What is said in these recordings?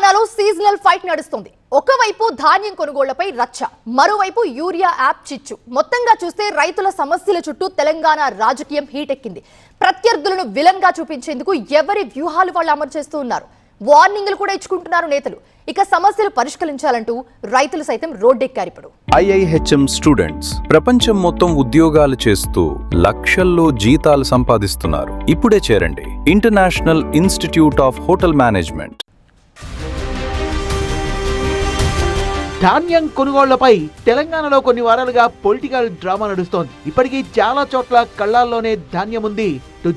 తెలంగాణలో seasonal fight నడుస్తుంది. ఒకవైపు ధాన్యం కొనుగోళ్లపై రచ్చ, మరోవైపు యూరియా యాప్ చిచ్చు. మొత్తంగా చూస్తే రైతుల సమస్యల చుట్టూ తెలంగాణ రాజకీయం హీటెక్కింది. ప్రత్యర్థులను విలన్ గా చూపించేందుకు ఎవరి వ్యూహాలు వాళ్ళు అమలు చేస్తూ ఉన్నారు. వార్నింగ్లు కూడా ఇచ్చుకుంటున్నారు నేతలు. ఇక సమస్యలు పరిష్కరించాలంటూ రైతులు సైతం రోడ్డెక్కారు. ఇప్పుడు IIHM స్టూడెంట్స్ ప్రపంచం మొత్తం ఉద్యోగాలు చేస్తూ లక్షల్లో జీతాలు సంపాదిస్తున్నారు. ఇప్పుడే చేరండి international institute of hotel management. ధాన్యం కొనుగోళ్లపై తెలంగాణలో కొన్ని వారాలుగా పొలిటికల్ డ్రామా నడుస్తోంది. ఇప్పటికీ చాలా చోట్ల కళ్ళాల్లోనే ధాన్యం ఉంది.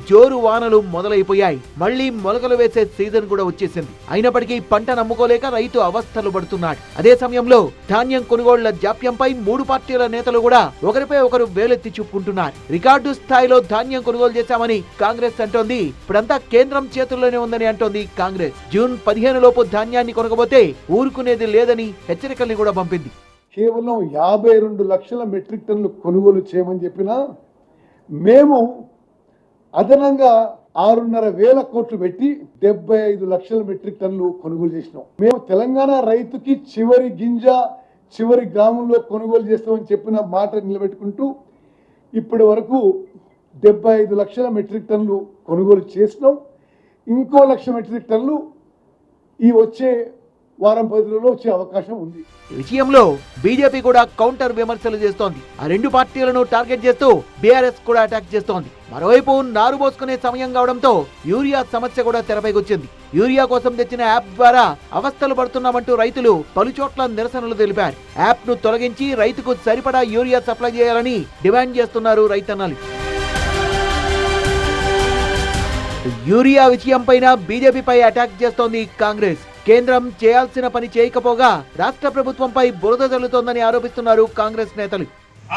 జోరు వానలు మొదలైపోయాయి. మళ్లీ మొలకలు వేసే సీజన్ కూడా వచ్చేసింది. అయినప్పటికీ పంట నమ్ముకోలేక రైతు అవస్థలు పడుతున్నాడు. అదే సమయంలో ధాన్యం కొనుగోళ్ల జాప్యంపై మూడు పార్టీల నేతలు కూడా ఒకరిపై ఒకరు వేలెత్తి చూపుకుంటున్నారు. రికార్డు స్థాయిలో ధాన్యం కొనుగోలు చేశామని కాంగ్రెస్ అంటోంది. ఇప్పుడంతా కేంద్రం చేతుల్లోనే ఉందని అంటోంది కాంగ్రెస్. జూన్ 15 లోపు ధాన్యాన్ని కొనకపోతే ఊరుకునేది లేదని హెచ్చరికల్ని కూడా పంపింది. కేవలం 52 లక్షల మెట్రిక్ టన్నులు కొనుగోలు చేయమని చెప్పినా మేము అదనంగా 6,500 కోట్లు పెట్టి 75 లక్షల మెట్రిక్ టన్నులు కొనుగోలు చేసినాం. మేము తెలంగాణ రైతుకి చివరి గింజ చివరి గ్రామంలో కొనుగోలు చేస్తామని చెప్పిన మాట నిలబెట్టుకుంటూ ఇప్పటి వరకు 75 లక్షల మెట్రిక్ టన్నులు కొనుగోలు చేసినాం. ఇంకో 1 లక్ష మెట్రిక్ టన్నులు ఈ వచ్చే వారం 10 రోజుల్లో వచ్చే అవకాశం ఉంది. ఈ విషయంలో బీజేపీ కూడా కౌంటర్ విమర్శలు చేస్తోంది. ఆ రెండు పార్టీలను టార్గెట్ చేస్తూ బీఆర్ఎస్ కూడా అటాక్ చేస్తోంది. మరోవైపు నారు పోసుకునే సమయం కావడంతో యూరియా సమస్య కూడా తెరపైకొచ్చింది. యూరియా కోసం తెచ్చిన యాప్ ద్వారా అవస్థలు పడుతున్నామంటూ రైతులు పలుచోట్ల నిరసనలు తెలిపారు. యాప్ ను తొలగించి రైతుకు సరిపడా యూరియా సప్లై చేయాలని డిమాండ్ చేస్తున్నారు రైతన్నలు. యూరియా విషయంపైన బీజేపీపై అటాక్ చేస్తోంది కాంగ్రెస్. కేంద్రం చేయాల్సిన పని చేయకపోగా రాష్ట్ర ప్రభుత్వంపై బురద జల్లుతోందని ఆరోపిస్తున్నారు కాంగ్రెస్ నేతలు.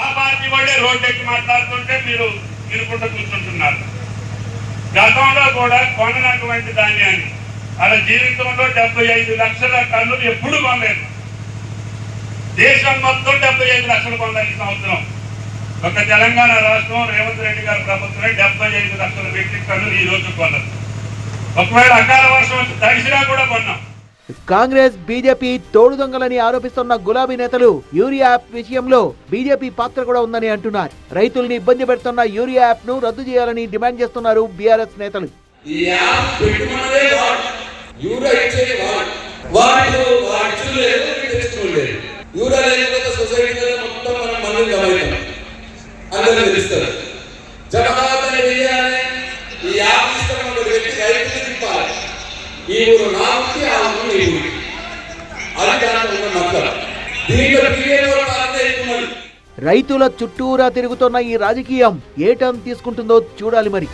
ఆ పార్టీ వాళ్ళే రోడ్డెక్కి మాట్లాడుతుంటే మీరు వినుకుంటూ కూర్చుంటున్నారు. గతంలో కూడా కొననటువంటి ధాన్యాన్ని వాళ్ళ జీవితంలో 75 లక్షల టన్నులు ఎప్పుడు కొనలేదు. దేశం మొత్తం 75 లక్షలు కొనలేదు. సంవత్సరం ఒక తెలంగాణ రాష్ట్రం రేవంత్ రెడ్డి గారి ప్రభుత్వమే 75 లక్షల మెట్రిక్ టన్నులు ఈ రోజు కొన్నారు. ఒకవేళ అకాల వర్షం తడిసినా కూడా కొన్నాం. కాంగ్రెస్ బీజేపీ తోడు దొంగలని ఆరోపిస్తున్న గులాబీ నేతలు యూరియా యాప్ విషయంలో బీజేపీ పాత్ర కూడా ఉందని అంటున్నారు. రైతుల్ని ఇబ్బంది పెడుతున్న యూరియా యాప్ ను రద్దు చేయాలని డిమాండ్ చేస్తున్నారు బీఆర్ఎస్ నేతలు. రైతుల చుట్టూరా తిరుగుతున్న ఈ రాజకీయం ఏ టర్న్ తీసుకుంటుందో చూడాలి మరి.